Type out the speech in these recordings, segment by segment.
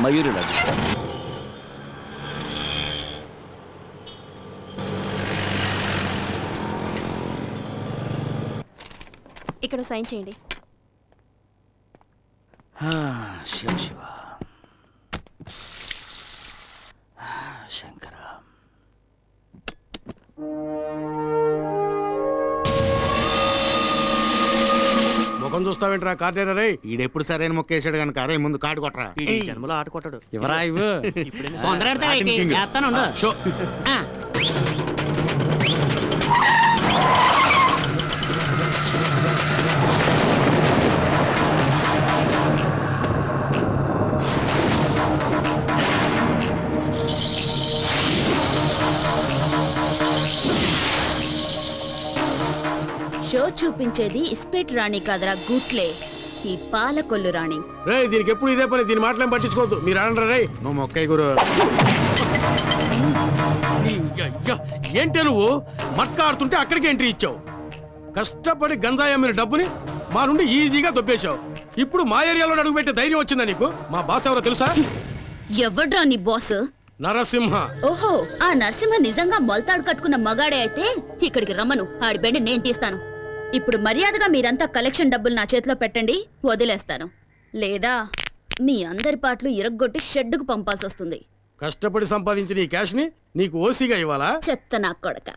మయూరి లాంటి ఇక్కడ సైన్ చేయండి. శివ శివ శంకర. ముఖం చూస్తావేంట్రా కార్డేరా రే? ఈడెప్పుడు సరైన మొక్క వేసాడు కనుక అరే ముందు కాటు కొట్టరా. జన్మలో ఆట కొట్టాడు. ఎవరా ఇవ్వు షో షో చూపించేది ఇస్పేట్ రాణి కాదరా గుట్లే, ఈ పాలకొల్లు రాణి. రే దీనికి ఎప్పుడు ఇదే పని, దీని మాటలేం పట్టించుకోవద్దు. మీరు ఆడండి రే. నువ్వు మొక్క గురు. ఏంటే నువ్వు మట్కా ఆడుతుంటే అక్కడికి ఎంట్రీ ఇచ్చావు. కష్టపడి గంజాయి అమ్మిన డబ్బుని మా నుండి ఈజీగా దొబ్బేశావు. ఇప్పుడు మా ఏరియాలో అడుగుపెట్టే ధైర్యం వచ్చిందా నీకు? మా బాస్ ఎవరో తెలుసా? ఎవడ్రా నీ బాస్? నరసింహ. ఓహో, ఆ నరసింహ నిజంగా మొలతాడు కట్టుకున్న మగాడే అయితే ఇక్కడికి రమ్మను, ఆడి బెండి నేను తీస్తాను. ఇప్పుడు మర్యాదగా మీరంతా కలెక్షన్ డబ్బులు నా చేతిలో పెట్టండి, వదిలేస్తాను. లేదా మీ అందరి పాటలు ఇరగ్గొట్టి షెడ్డుకు పంపాల్సి వస్తుంది. కష్టపడి సంపాదించిన ఈ క్యాష్ ని నీకు ఓసీగా ఇవ్వాలా? చెత్త నా కొడక,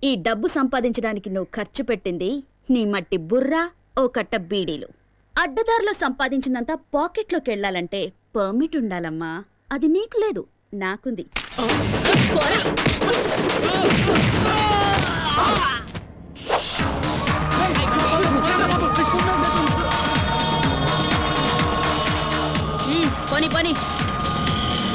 ఈ డబ్బు సంపాదించడానికి నువ్వు ఖర్చు పెట్టింది నీ మట్టి బుర్ర, ఓ కట్ట బీడీలు. అడ్డదారిలో సంపాదించిందంతా పాకెట్లోకి వెళ్ళాలంటే పర్మిట్ ఉండాలమ్మా. అది నీకు లేదు, నాకుంది. పోరా. పోనీ పోనీ